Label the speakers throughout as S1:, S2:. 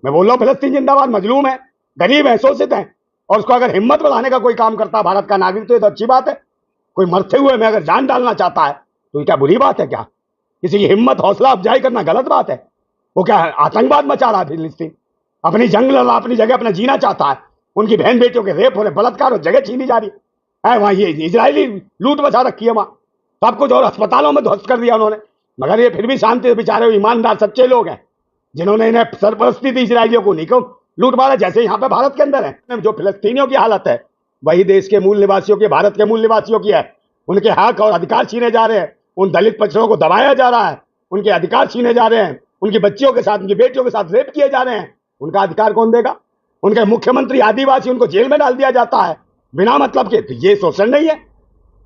S1: मैं बोल रहा हूँ फिलिस्तीन जिंदाबाद, मजलूम है, गरीब है, शोषित है, और उसको अगर हिम्मत बढ़ाने का कोई काम करता है भारत का नागरिक तो ये तो अच्छी बात है। कोई मरते हुए में अगर जान डालना चाहता है तो ये क्या बुरी बात है? क्या किसी की हिम्मत हौसला अफजाई करना गलत बात है? वो क्या आतंकवाद मचा रहा है फिलिस्तीन? अपनी जंग लड़ रहा, अपनी जगह अपना जीना चाहता है। उनकी बहन बेटियों के रेप हो रहे, बलात्कार और जगह छीनी जा रही है। वहां ये इजरायली लूट मचा रखी है, वहां सब कुछ, और अस्पतालों में ध्वस्त कर दिया उन्होंने। मगर ये फिर भी शांति से बेचारे ईमानदार सच्चे लोग हैं जिन्होंने इन्हें सरपरस्ती दी इजरायलियों को, नहीं को लूट मारा जैसे यहाँ पे भारत के अंदर है। जो फिलिस्तीनियों की हालत है वही देश के मूल निवासियों की, भारत के मूल निवासियों की है। उनके हक और अधिकार छीने जा रहे हैं, उन दलित पिछड़ों को दबाया जा रहा है, उनके अधिकार छीने जा रहे हैं, उनकी बच्चियों के साथ, उनकी बेटियों के साथ रेप किए जा रहे हैं। उनका अधिकार कौन देगा? उनके मुख्यमंत्री आदिवासी, उनको जेल में डाल दिया जाता है बिना मतलब के। तो ये शोषण नहीं है?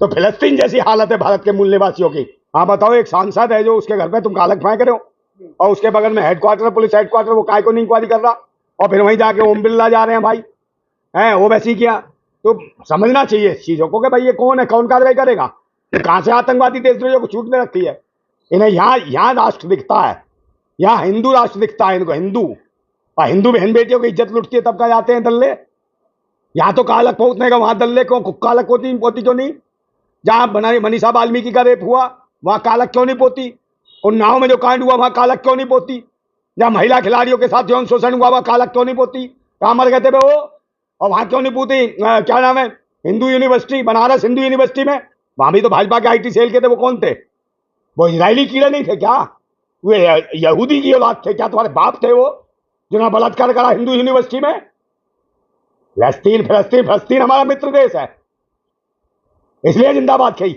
S1: तो फिलिस्तीन जैसी हालत है भारत के मूल निवासियों की। हाँ बताओ, एक सांसद है जो उसके घर पे तुम कालक फेंक रहे हो, और उसके बगल में हेडक्वार्टर, पुलिस हेडक्वार्टर, वो काय को नहीं इंक्वायरी कर रहा, और फिर वहीं जाके ओम बिरला जा रहे हैं भाई, है वो वैसी किया। तो समझना चाहिए इस चीजों को कि भाई ये कौन है, कौन कार्रवाई करेगा? तो कहां से आतंकवादी देशद्रोहियों को छूट में रखती है? इन्हें यहाँ राष्ट्र दिखता है, यहाँ हिंदू राष्ट्र दिखता है इनको, हिंदू, और हिंदू बहन बेटियों की इज्जत लुटती है तब का जाते हैं दल्ले। यहाँ तो कालक पोतने का, वहां दल्ले को कालक पोती क्यों नहीं? जहां बनाई मनीषा वाल्मीकि का रेप हुआ वहां कालक क्यों नहीं पोती? उन नाव में जो कांड हुआ वहां कालक क्यों नहीं पोती? जहां महिला खिलाड़ियों के साथ यौन शोषण हुआ वहां कालक क्यों नहीं पोती? कहां मर गए थे वो? और वहां क्यों नहीं पोती? क्या नाम है, हिंदू यूनिवर्सिटी, बनारस हिंदू यूनिवर्सिटी में, वहां भी तो भाजपा के IT सेल के थे। वो कौन थे? वो इजरायली कीड़े नहीं थे क्या? वे यहूदी की औलाद थे क्या? तुम्हारे बाप थे वो जिन्होंने बलात्कार करा हिंदू यूनिवर्सिटी में? फिलिस्तीन फिलिस्तीन फिलिस्तीन हमारा मित्र देश है, इसलिए जिंदाबाद कही,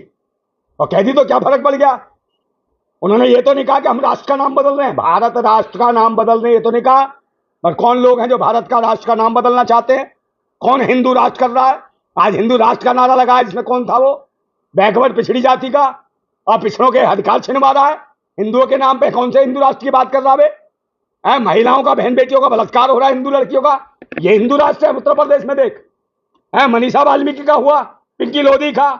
S1: और कह दी तो क्या फर्क पड़ गया? उन्होंने ये तो नहीं कहा कि हम राष्ट्र का नाम बदल रहे हैं, भारत राष्ट्र का नाम बदल रहे हैं, ये तो नहीं कहा। पर कौन लोग हैं जो भारत का राष्ट्र का नाम बदलना चाहते हैं? कौन हिंदू राष्ट्र कर रहा है? आज हिंदू राष्ट्र का नारा लगा है, जिसमें कौन था वो? बैकवर्ड पिछड़ी जाति का, और पिछड़ों के अधिकार छिनवा रहा है हिंदुओं के नाम पे। कौन से हिंदू राष्ट्र की बात कर रहा है? महिलाओं का, बहन बेटियों का बलात्कार हो रहा है, हिंदू लड़कियों का, ये हिंदू राष्ट्र है? उत्तर प्रदेश में देख, मनीषा वाल्मीकि का हुआ, पिंकी लोधी का,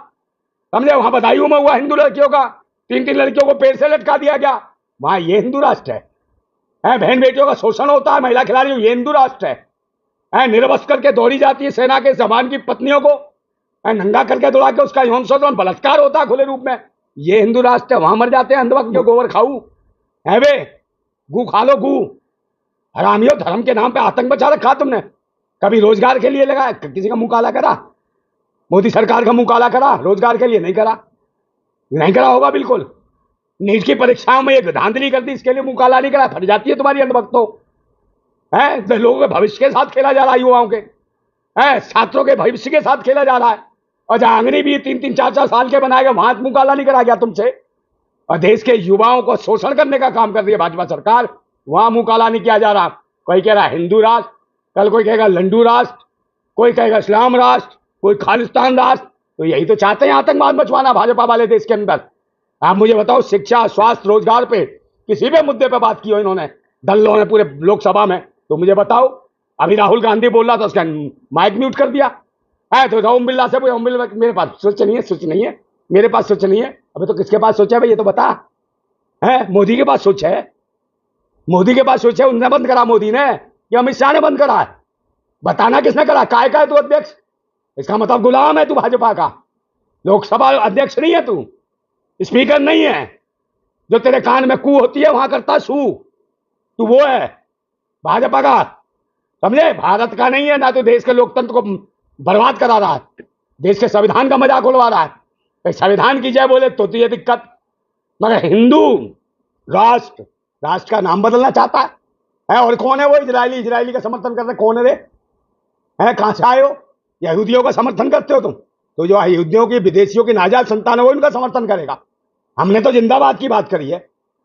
S1: समझे, वहां बदायूं में हुआ हिंदू लड़कियों का, 3 लड़कियों को पेड़ से लटका दिया गया, वहां ये हिंदू राष्ट्र है? बहन बेटियों का शोषण होता है, महिला खिलाड़ियों, ये हिंदू राष्ट्र है? निर्वस्त्र करके दौड़ी जाती है सेना के जवान की पत्नियों को, नंगा करके दौड़ा के उसका यौन शोषण बलात्कार होता है खुले रूप में, ये हिंदू राष्ट्र है? वहां मर जाते हैं अंधभक्त जो गोबर खाऊ है वे, गू खा लो गू, हरामियों। धर्म के नाम पे आतंक बचा रखा तुमने। कभी रोजगार के लिए लगा, किसी का मुंह काला करा? मोदी सरकार का मुंह काला करा रोजगार के लिए? नहीं करा, नहीं करा होगा बिल्कुल। नीट की परीक्षाओं में एक धांधली कर दी, इसके लिए मुंह काला नहीं करा? फट जाती है तुम्हारी अंधभक्तों, तो लोगों के भविष्य के साथ खेला जा रहा है, युवाओं के, छात्रों के भविष्य के साथ खेला जा रहा है। और जहां अंग्रेजी भी 3-3, 4-4 साल के बनाएगा वहां मुंह काला नहीं करा गया तुमसे? और देश के युवाओं को शोषण करने का काम कर रही है भाजपा सरकार, वहां मुंह काला नहीं किया जा रहा। कोई कह रहा है हिंदू राष्ट्र, कल कोई कहेगा लंडू राष्ट्र, कोई कहेगा इस्लाम राष्ट्र, कोई खालिस्तान राष्ट्र। तो यही तो चाहते हैं आतंकवाद मचवाना भाजपा वाले देश के अंदर। आप मुझे बताओ, शिक्षा, स्वास्थ्य, रोजगार पे किसी भी मुद्दे पे बात की हो इन्होंने, दलों ने पूरे लोकसभा में? तो मुझे बताओ, अभी राहुल गांधी बोल रहा था, उसका माइक म्यूट कर दिया है। तो ओम बिरला से, ओम बिरला मेरे पास सोच नहीं है, सोच नहीं है, मेरे पास सोच नहीं है। अबे तो किसके पास सोचा है भाई, ये तो बता। मोदी के पास सोच है, मोदी के पास सोच है। उनने बंद करा, मोदी ने, या अमित शाह ने बंद करा है? बताना किसने करा? काय का है तू अध्यक्ष? इसका मतलब गुलाम है तू भाजपा का, लोकसभा अध्यक्ष नहीं है तू, स्पीकर नहीं है। जो तेरे कान में कू होती है वहां करता सू, तू वो है भाजपा का, समझे? भारत का नहीं है ना, तो देश के लोकतंत्र को बर्बाद करा रहा है, देश के संविधान का मजाक उड़वा रहा है। संविधान की जय बोले तो ये दिक्कत, मगर हिंदू राष्ट्र, राष्ट्र का नाम बदलना चाहता है। और कौन है वो? इजरायली का समर्थन कर रहे, कौन है रे? कहां से आए हो? यहूदियों का समर्थन करते हो तुम? तो जो यहूदियों की, विदेशियों की नाजायज संतान है वो इनका समर्थन करेगा। हमने तो जिंदाबाद की बात करी है।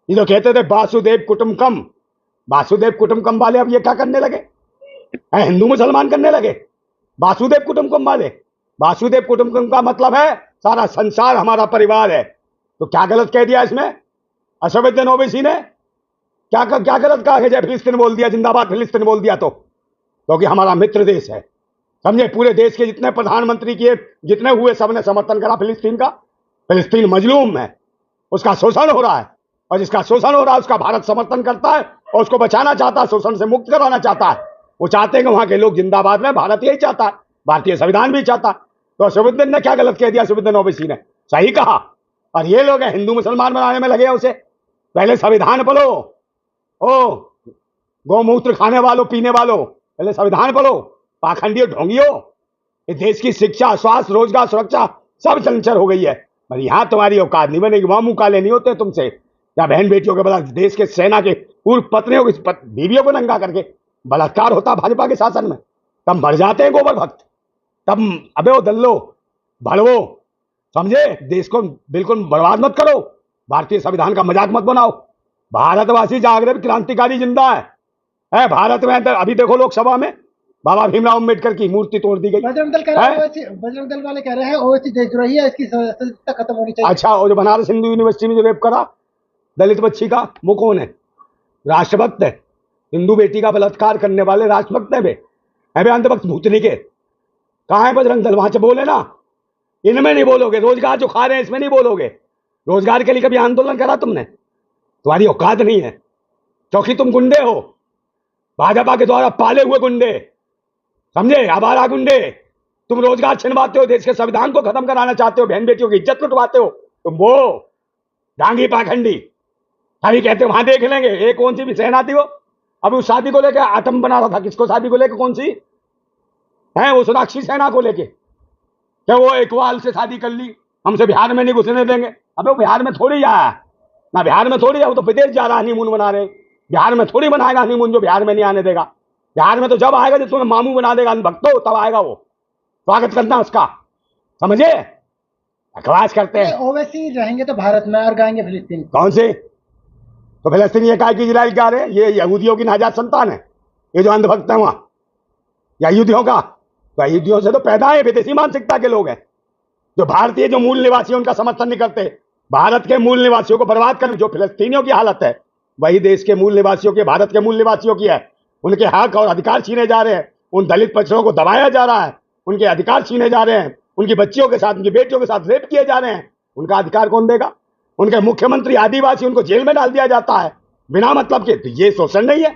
S1: ये जो कहते थे वासुदेव कुटुंबकम, वासुदेव कुटुंबकम वाले अब ये क्या करने लगे? हिंदू मुसलमान करने लगे वासुदेव कुटुंबकम वाले। वासुदेव कुटुंबकम का मतलब है सारा संसार हमारा परिवार है। तो क्या गलत कह दिया इसमें असदुद्दीन ओवैसी ने? क्या गलत कहा? जय फिलिस्तीन बोल दिया, जिंदाबाद फिलिस्तीन बोल दिया, तो क्योंकि हमारा मित्र देश है, समझे? पूरे देश के जितने प्रधानमंत्री किए, जितने हुए, सबने समर्थन करा फिलिस्तीन का। फिलिस्तीन मजलूम है, उसका शोषण हो रहा है, और जिसका शोषण हो रहा है उसका भारत समर्थन करता है और उसको बचाना चाहता है, शोषण से मुक्त कराना चाहता है। वो चाहते हैं कि वहां के लोग जिंदाबाद रहे, भारत यही चाहता है, भारतीय संविधान भी चाहता है। तो असदुद्दीन ने क्या गलत कह दिया? असदुद्दीन ओवैसी ने सही कहा। और ये लोग हैं हिंदू मुसलमान बनाने में लगे हैं उसे। पहले संविधान पढ़ो, ओ गौमूत्र खाने वालों पीने वालों, पहले संविधान पढ़ो, पाखंडियों ढोंगियों। इस देश की शिक्षा, स्वास्थ्य, रोजगार, सुरक्षा सब चंचल हो गई है। पर यहां तुम्हारी औकात नहीं बनेगी, वहां मुंह काले नहीं होते तुमसे। या बहन बेटियों के बलात्कार, देश के सेना के पूर्व पत्नियों की बीवियों को नंगा करके बलात्कार होता भाजपा के शासन में, तब मर जाते हैं गोबर भक्त। तब अबे वो दल्लो भड़वो, समझे? देश को बिल्कुल बर्बाद मत करो, भारतीय संविधान का मजाक मत बनाओ। भारतवासी जागृत क्रांतिकारी जिंदा है भारत में। अभी देखो लोकसभा में बाबा भीमराव अम्बेडकर की मूर्ति तोड़ दी गई।
S2: बजरंग दल कह रहे हैं, बजरंग दल वाले कह रहे हैं ओवैसी देशद्रोही है, इसकी सजा खत्म होनी चाहिए।
S1: अच्छा, वो जो बनारस हिंदू यूनिवर्सिटी में जो रेप करा दलित बच्ची का, वो कौन है? राष्ट्रभक्त है। हिंदू बेटी का बलात्कार करने वाले राष्ट्रभक्त है वे अंधभक्त भूतनी के। कहाँ है बजरंग दल? वहां से बोले ना, इनमें नहीं बोलोगे। रोजगार जो खा रहे हैं इसमें नहीं बोलोगे। रोजगार के लिए कभी आंदोलन करा तुमने? तुम्हारी औकात नहीं है, क्योंकि तुम गुंडे हो, भाजपा के द्वारा पाले हुए गुंडे, समझे? आवारा गुंडे। तुम रोजगार छिनवाते हो, देश के संविधान को खत्म कराना चाहते हो, बहन बेटियों की इज्जत लुटवाते हो। तुम वो डांगी पाखंडी अभी कहते हो वहां देख लेंगे। एक कौन सी भी सेना थी वो, अभी उस शादी को लेकर आतंक बना रहा था। किसको शादी को लेकर? कौन सी है? वो सोनाक्षी सेना को लेके, क्या वो इकबाल से शादी कर ली, हमसे बिहार में नहीं घुसने देंगे। अबे वो बिहार में थोड़ी आया ना, बिहार में थोड़ी है, वो तो विदेश जा रहा हनीमून बना रहे। बिहार में थोड़ी बनाएगा हनीमून जो बिहार में नहीं आने देगा। बिहार में तो जब आएगा जब तुम्हें मामू बना देगा भक्तो, तब आएगा वो, स्वागत करना उसका, समझे? बकवास करते हैं।
S2: ओवैसी रहेंगे तो भारत में और गाएंगे फिलिस्तीन।
S1: कौन से? तो फिलिस्तीनी ये काय की इजराइल क्या रहे? ये यहूदियों की नाजात संतान है, ये जो अंधभक्त है वहां, या यहूदियों का? तो यहूदियों से तो पैदा है, विदेशी मानसिकता के लोग हैं जो भारतीय जो मूल निवासी उनका समर्थन नहीं करते। भारत के मूल निवासियों को बर्बाद कर, जो फिलिस्तीनियों की हालत है वही देश के मूल निवासियों की, भारत के मूल निवासियों की है। उनके हक और अधिकार छीने जा रहे हैं, उन दलित पिछड़ों को दबाया जा रहा है, उनके अधिकार छीने जा रहे हैं, उनकी बच्चियों के साथ, उनकी बेटियों के साथ रेप किए जा रहे हैं। उनका अधिकार कौन देगा? उनके मुख्यमंत्री आदिवासी, उनको जेल में डाल दिया जाता है बिना मतलब के। तो ये शोषण नहीं है?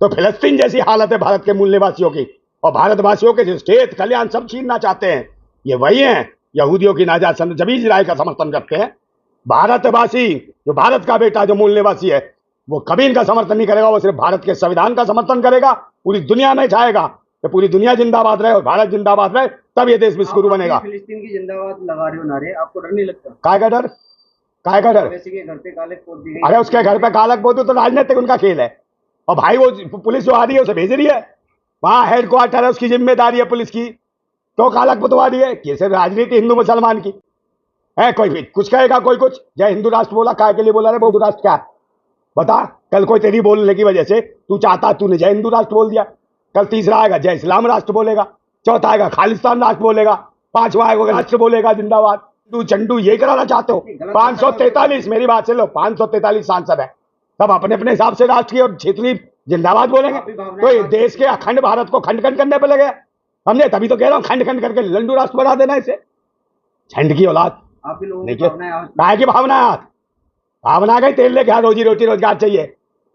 S1: तो फिलिस्तीन जैसी हालत है भारत के मूल निवासियों की, और भारतवासियों के जो खेत कल्याण सब छीनना चाहते हैं, ये वही हैं यहूदियों की नाजात संतान, जब इजराइल का समर्थन करते हैं। भारतवासी जो भारत का बेटा जो मूल निवासी है, वो कभी इनका समर्थन नहीं करेगा, वो सिर्फ भारत के संविधान का समर्थन करेगा। पूरी दुनिया में चाहेगा कि पूरी दुनिया जिंदाबाद रहे और भारत जिंदाबाद रहे, तब ये देश विश्वगुरु बनेगा।
S2: फिलिस्तीन की जिंदाबाद लगा रहे हो नारे, आपको डर नहीं लगता?
S1: काय का डर? काय का डर?
S2: वैसे के घर पे कालक पोत दी गई।
S1: अरे उसके घर पे कालक पोत तो राजनीतिक उनका खेल है। और भाई वो पुलिस जो आ रही है उसे भेज रही है, वहां हेडक्वार्टर है, उसकी जिम्मेदारी है पुलिस की, तो कालक पुतवा रही है। कैसे राजनीति हिंदू मुसलमान की है? कोई भी कुछ कहेगा, कोई कुछ। जय हिंदू राष्ट्र बोला, काय के लिए बोला रे? हिंदू राष्ट्र क्या बता? कल कोई तेरी बोलने की वजह से तू चाहता, तूने जय हिंदू राष्ट्र बोल दिया, कल तीसरा आएगा जय इस्लाम राष्ट्र बोलेगा, चौथा आएगा खालिस्तान राष्ट्र बोलेगा, पांचवा आएगा राष्ट्र बोलेगा जिंदाबाद। तू चंडू ये कराना चाहते हो? 543, मेरी बात से लो, 543 सांसद है, सब अपने अपने हिसाब से राष्ट्र की और क्षेत्रीय जिंदाबाद बोलेंगे। तो देश के अखंड भारत को खंड खंड करने पे लगे, समझे? तभी तो कह रहा हूँ खंड खंड करके लंडू राष्ट्र बना देना इसे, झंड की औलाद। देखिए काय की भावना है? भावना गई तेल लेके, रोजी रोटी रोजगार चाहिए,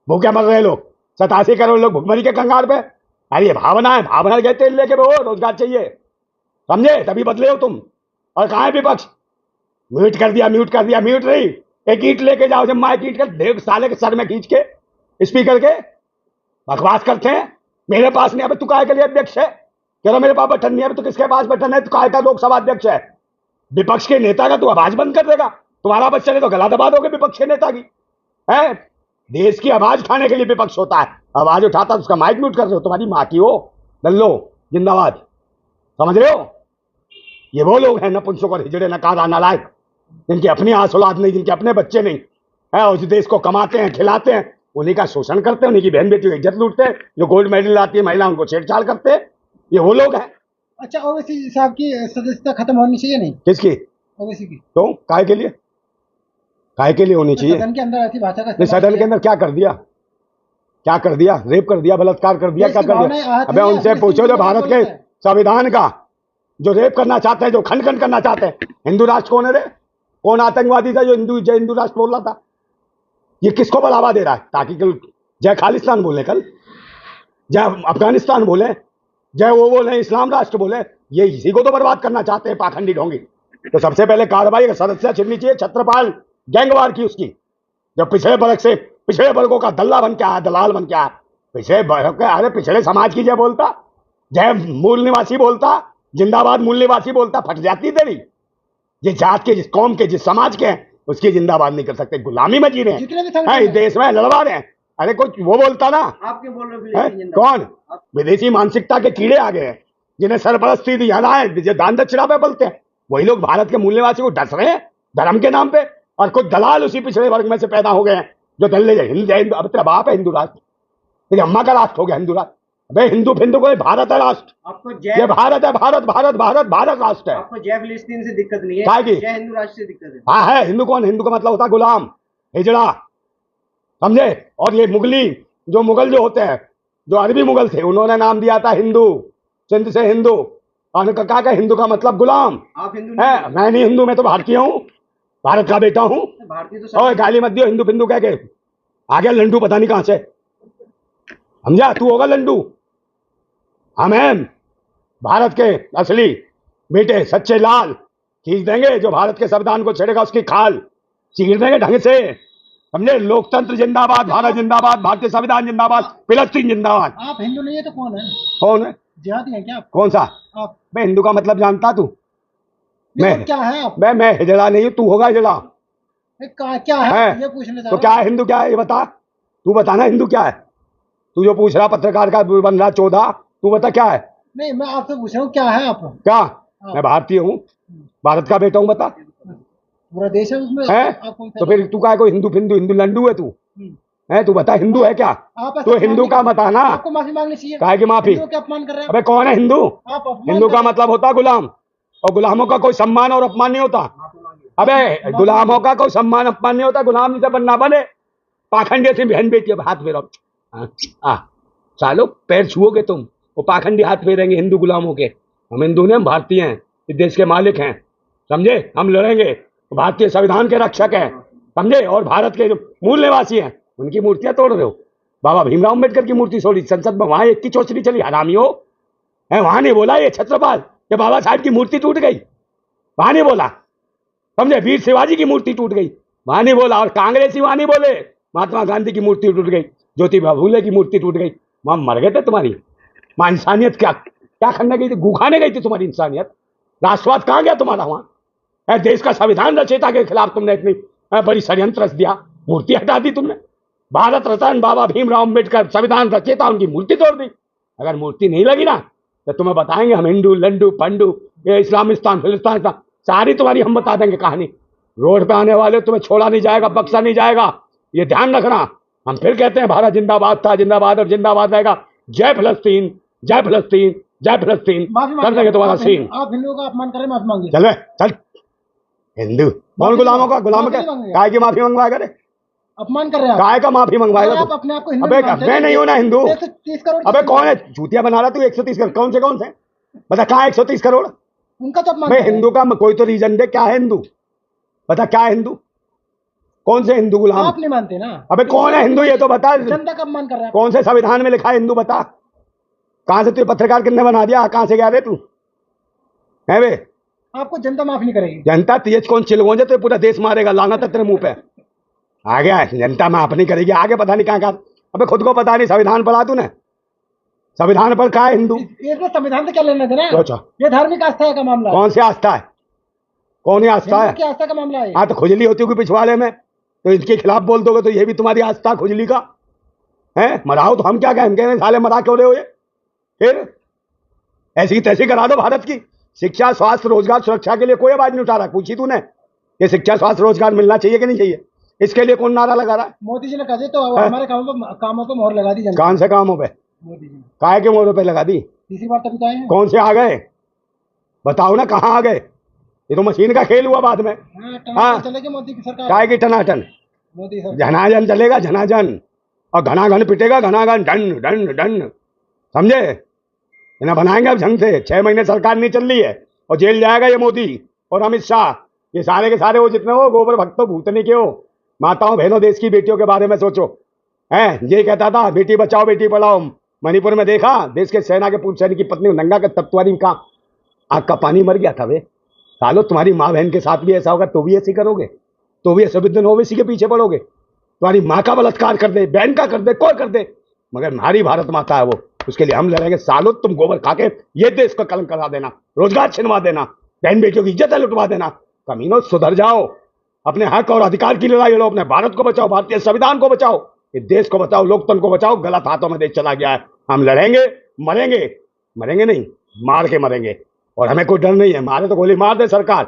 S1: भूखे मर रहे लोग, 87 करोड़ लोग भुखमरी के कंगार पे। अरे ये भावना है, भावना गए तेल लेके वो रोजगार चाहिए, समझे? तभी बदले हो तुम। और कहाँ है विपक्ष? म्यूट कर दिया, म्यूट कर दिया, म्यूट नहीं, एक ईट लेके जाओ, जब माइक ईट कर देव साले के सर में खींच के स्पीकर के बकवास करते हैं। मेरे पास नहीं, अब तू काय के लिए अध्यक्ष है? कह रहा मेरे पास बटन नहीं है, तो किसके पास बटन है? तू काय का लोकसभा अध्यक्ष है? विपक्ष के नेता का तू आवाज बंद कर देगा? तुम्हारा बच्चा ने तो गला दबा दोगे विपक्ष के नेता की, है? देश की आवाज उठाने के लिए विपक्ष होता है, आवाज उठाता तो उसका माइक म्यूट कर रहे हो। तुम्हारी माँ की हो दल्लो जिंदाबाद, समझ रहे हो? ये वो लोग हैं नपुंसक और हिजड़े नकारा नालायक, जिनकी अपनी आस औलाद नहीं, जिनके अपने बच्चे नहीं है, और जो देश को कमाते हैं खिलाते हैं, उन्हीं का शोषण करते हैं, उन्हीं की बहन बेटियों की इज्जत लूटते हैं। जो गोल्ड मेडल लाती है महिला, उनको छेड़छाड़ करते हैं, ये वो लोग हैं।
S2: अच्छा, ओवैसी साहब की सदस्यता खत्म होनी चाहिए नहीं?
S1: किसकी?
S2: ओवैसी की।
S1: तो काय के लिए? काय के लिए होनी चाहिए?
S2: सदन के अंदर ऐसी भाषा का
S1: सदन के अंदर क्या कर दिया? क्या कर दिया? रेप कर दिया, बलात्कार कर दिया, क्या कर दिया? अबे उनसे पूछो जो भारत के संविधान का जो रेप करना चाहते हैं, जो खंड खंड करना चाहते हैं। हिंदू राष्ट्र कौन है रे? कौन आतंकवादी था जो हिंदू जय हिंदू राष्ट्र बोल रहा था? ये किसको बढ़ावा दे रहा है? ताकि कल जय खालिस्तान बोले, कल जय अफगानिस्तान बोले, जय वो बोले इस्लाम राष्ट्र बोले, ये इसी को तो बर्बाद करना चाहते हैं पाखंडी ढोंगी। तो सबसे पहले कार्रवाई सदस्य छिड़नी चाहिए छत्रपाल गैंगवार की, उसकी जो पिछड़े वर्ग से पिछड़े वर्गों का दल्ला बन के आया, दलाल बन के आया, पिछड़े वर्ग का, अरे पिछड़े समाज की जय बोलता, जय मूल निवासी बोलता, जिंदाबाद मूल निवासी बोलता, फट जाती तेरी। जिस जात के, जिस कौम के, जिस समाज के हैं उसकी जिंदाबाद नहीं कर सकते। गुलामी में जी रहे हैं, इस देश में लड़वा रहे हैं। अरे कोई वो बोलता ना,
S2: आप क्यों बोल रहे हो?
S1: कौन विदेशी मानसिकता के कीड़े आ गए हैं, जिन्हें सरपरस्ती दी जाना है, जो दान दक्षिणा पे बोलते हैं, वही लोग भारत के मूल्यवासी को डस रहे हैं धर्म के नाम पे। और कुछ दलाल उसी पिछड़े वर्ग में से पैदा हो गए हैं जो दल्ले हिंदू। अब तेरा बाप है हिंदू राष्ट्र, तेरी अम्मा का राष्ट्र हो गया हिंदू राष्ट्र। अबे हिंदू फिंदू को भारत है राष्ट्र,
S2: आपको
S1: ये भारत है, भारत भारत भारत भारत राष्ट्र है।
S2: आपको जय फिलिस्तीन से दिक्कत नहीं है,
S1: काय की?
S2: जय हिंदू राष्ट्र से दिक्कत है।
S1: हाँ है, हिंदू कौन? हिंदू का मतलब होता है गुलाम, हिजड़ा, समझे? और ये मुगली, जो मुगल जो होते हैं, जो अरबी मुगल थे, उन्होंने नाम दिया था हिंदू, सिंध से हिंदू। और क्या का हिंदू का मतलब गुलाम
S2: आप हिंदू
S1: है? मैं नहीं हिंदू, मैं तो भारतीय हूँ, भारत का बेटा हूँ।
S2: भारतीय तो
S1: और गाली मत दियो हिंदू फिंदू कह के। आ गया लंडू पता नहीं कहां से, समझा? तू होगा लंडू, हम हैं भारत के असली बेटे, सच्चे लाल। खींच देंगे जो भारत के संविधान को छेड़ेगा उसकी खाल चीर देंगे ढंग से, समझे? लोकतंत्र जिंदाबाद, भारत जिंदाबाद, भारतीय संविधान जिंदाबाद, फिलिस्तीन जिंदाबाद।
S2: आप हिंदू नहीं है तो कौन है?
S1: कौन है?
S2: जिहादी है क्या आप?
S1: कौन सा?
S2: आप
S1: मैं हिंदू का मतलब जानता तू? मैं
S2: क्या है आप?
S1: मैं हिजड़ा नहीं हूं, तू होगा हिजड़ा।
S2: क्या है
S1: है?
S2: ये पूछने जा
S1: तो
S2: रहा
S1: क्या है हिंदू? क्या है ये बता, तू बताना हिंदू क्या है। तू जो पूछ रहा पत्रकार का बन रहा 14, तू बता क्या है?
S2: नहीं, मैं आपसे पूछ रहा हूँ क्या है आप?
S1: क्या? मैं भारतीय हूँ, भारत का बेटा हूँ, बता।
S2: पूरा देश है उसमें,
S1: है?
S2: आप कौन सा?
S1: तो फिर तू क्या है? कोई हिंदू फिंदू, हिंदू लंडू है तू? है? तू बता हिंदू है क्या?
S2: आप
S1: तू हिंदू का बताना।
S2: आपको माफी मांगनी चाहिए।
S1: काहे की माफी?
S2: हिंदुओं का अपमान कर रहे हैं
S1: अबे कौन है हिंदू?
S2: आप अपमान
S1: हिंदू
S2: कर
S1: का
S2: रहे हैं।
S1: मतलब होता है गुलाम, और गुलामों का कोई सम्मान और अपमान नहीं होता। अबे गुलामों का कोई सम्मान अपमान नहीं होता, गुलाम जिसे बनना बने। पाखंडी से बहन बेटी, अब हाथ फेरो। सालो पैर छुओगे तुम, वो पाखंडी हाथ फेरेंगे हिंदू गुलामों के। हम हिंदू नहीं, हम भारतीय हैं, इस देश के मालिक हैं, समझे? हम लड़ेंगे, भारतीय संविधान के रक्षक हैं, समझे? और भारत के जो मूल निवासी हैं उनकी मूर्तियां तोड़ रहे हो। बाबा भीमराव अम्बेडकर की मूर्ति छोड़ी संसद में, वहां एक की चोचरी चली, हरामियों है। वहां नहीं बोला ये छत्रपाल कि बाबा साहब की मूर्ति टूट गई, वहां नहीं बोला, समझे? वीर शिवाजी की मूर्ति टूट गई, वहां नहीं बोला। और कांग्रेसी वहां नहीं बोले महात्मा गांधी की मूर्ति टूट गई, ज्योतिबा फूले की मूर्ति टूट गई। वहां मर गए थे तुम्हारी मां इंसानियत। क्या क्या करने गई थी? गुखाने गई थी तुम्हारी इंसानियत। राष्ट्रवाद कहां गया तुम्हारा? वहां देश का संविधान रचयिता के खिलाफ तुमने इतनी बड़ी षड्यंत्र रच दिया, मूर्ति हटा दी तुमने। भारत रत्न बाबा भीमराव अम्बेडकर संविधान रचयिता, उनकी मूर्ति तोड़ दी। अगर मूर्ति नहीं लगी ना तो तुम्हें बताएंगे हम हिंदू लंडू पंडू, ये इस्लामिस्तान फिलिस्तान सारी तुम्हारी हम बता देंगे कहानी। रोड पे आने वाले तुम्हें छोड़ा नहीं जाएगा, बख्शा नहीं जाएगा, ये ध्यान रखना। हम फिर कहते हैं भारत जिंदाबाद था, जिंदाबाद और जिंदाबाद रहेगा। जय फिलिस्तीन, जय फिलिस्तीन, जय फिलिस्तीन। कर देंगे तुम्हारा सीन।
S2: आप हिंदुओं का अपमान करें, माफी मांगिए।
S1: चल चल, हिंदू कौन गुलामों का? गुलाम क्या? काय की माफी मंगवाएगा रे?
S2: अपमान कर रहे हैं
S1: काय का माफी मंगवाएगा
S2: आप
S1: तू?
S2: अपने आप को हिंदू
S1: अबे
S2: मानते
S1: मैं
S2: हैं।
S1: नहीं हूं ना हिंदू।
S2: 130 करोड़
S1: अबे कौन है चूतिया बना रहा तू? 130 करोड़ कौन से? बता कहाँ 130 करोड़?
S2: उनका तो अपमान
S1: मैं
S2: कर रहे हैं।
S1: हिंदू का कोई तो रीजन दे, क्या है हिंदू? बता क्या है हिंदू? कौन से हिंदू गुलाम?
S2: आप नहीं मानते ना।
S1: अबे कौन है हिंदू ये तो बता।
S2: जनता का अपमान कर रहा है।
S1: कौन से संविधान में लिखा है हिंदू? बता। कहां से तू पत्रकार किसने बना दिया? कहां से गया रे तू? है वे?
S2: आपको जनता माफ नहीं करेगी।
S1: जनता तेज कौन चिलगोंजे तो पूरा देश मारेगा, लाना तेरे मुंह पे। आ गया जनता माफ नहीं करेगी, आगे पता नहीं कहां कहां। अबे खुद को पता नहीं, संविधान पढ़ा तूने? संविधान पर कहा है हिंदू?
S2: इसमें संविधान से क्या लेना देना?
S1: अच्छा,
S2: ये धार्मिक आस्था का मामला है।
S1: कौन सी आस्था है? कौन ही आस्था है?
S2: हिंदू की आस्था का मामला है।
S1: हाँ तो खुजली होती होगी पिछवाड़े में, तो इनके खिलाफ बोल दोगे तो ये भी तुम्हारी आस्था खुजली का है? मराओ तो हम क्या कहें? हम कह रहे हैं साले मरा क्यों रहे हो ये? फिर ऐसी तैसी करा दो भारत की। शिक्षा स्वास्थ्य रोजगार सुरक्षा के लिए कोई आवाज नहीं उठा रहा। पूछी तूने ये शिक्षा स्वास्थ्य रोजगार मिलना चाहिए कि नहीं चाहिए? इसके लिए कौन नारा लगा रहा है?
S2: मोदी जी ने कहा तो हमारे कामों पर मोहर लगा दी जनता।
S1: कौन से कामों पे?
S2: मोदी जी ने
S1: काय के मोहरों पे लगा दी?
S2: तीसरी बार तभी तो आए हैं।
S1: कौन से आ गए? बताओ ना कहाँ आ गए? ये तो मशीन का खेल हुआ बाद में।
S2: हाँ, चलेगी मोदी की सरकार।
S1: काय की टनाटन?
S2: मोदी सरकार
S1: झनाझन चलेगा, झनाझन, और घनाघन पिटेगा, घनाघन, डन डन डन, समझे? इन्हें बनाएंगे अब ढंग से। 6 महीने सरकार नहीं चल रही है और जेल जाएगा ये मोदी और अमित शाह। ये सारे के सारे वो जितने हो गोबर भक्तो भूतनी के हो, माताओं बहनों, देश की बेटियों के बारे में सोचो। ये कहता था बेटी बचाओ बेटी पढ़ाओ। मणिपुर में देखा, देश के सेना के पूर्व सैनिक की पत्नी नंगा कर तब तुम्हारी का आग का पानी मर गया था। वे सालो, तुम्हारी माँ बहन के साथ भी ऐसा होगा तो भी ऐसी करोगे? तो भी असुविधन ओवैसी के पीछे पड़ोगे? तुम्हारी माँ का बलात्कार कर दे, बहन का कर दे, कोई कर दे, मगर हमारी भारत माता है वो, उसके लिए हम लड़ेंगे। सालो, तुम गोबर खा के ये देश को कलंक करा देना, रोजगार छिनवा देना, बहन बेटियों की इज्जत लुटवा देना। कमीनों, सुधर जाओ, अपने हक और अधिकार की लड़ाई लड़ो, अपने भारत को बचाओ, भारतीय संविधान को बचाओ, इस देश को बचाओ, लोकतंत्र को बचाओ। गलत हाथों में देश चला गया है। हम लड़ेंगे, मरेंगे, मरेंगे नहीं, मार के मरेंगे। और हमें कोई डर नहीं है, मारे तो गोली मार दे सरकार,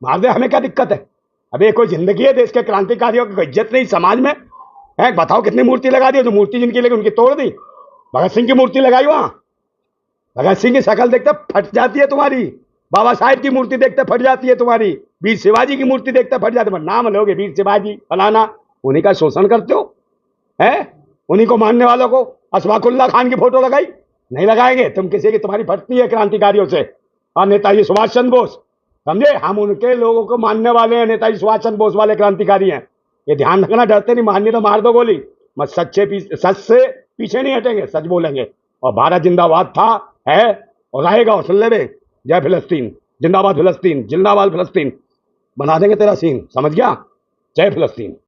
S1: मार दे, हमें क्या दिक्कत है? अबे कोई जिंदगी है देश के क्रांतिकारियों की, इज्जत नहीं समाज में है? बताओ कितनी मूर्ति लगा दी, जो मूर्ति जिनकी लगी उनकी तोड़ दी। भगत सिंह की मूर्ति लगाई वहां, भगत सिंह की शक्ल देखते फट जाती है तुम्हारी, बाबा साहेब की मूर्ति देखते फट जाती है तुम्हारी, वीर शिवाजी की मूर्ति देखते फट जाती है। नाम लोगे वीर शिवाजी फलाना, उन्हीं का शोषण करते हो है? उन्हीं को मानने वालों को अशफाकुल्ला खान की फोटो लगाई? नहीं लगाएंगे, तुम किसी की, तुम्हारी फटती है क्रांतिकारियों से। और नेताजी सुभाष चंद्र बोस, समझे, हम उनके लोगों को मानने वाले हैं, नेताजी सुभाष चंद्र बोस वाले क्रांतिकारी हैं। ये ध्यान रखना, डरते नहीं, मारनी तो मार दो गोली, मत सच से पीछे नहीं हटेंगे, सच बोलेंगे। और भारत जिंदाबाद था, है और रहेगा। और सुन ले बे, जय फिलिस्तीन, जिंदाबाद फिलिस्तीन, जिंदाबाद फिलिस्तीन, बना देंगे तेरा सीन, समझ गया? जय फिलिस्तीन।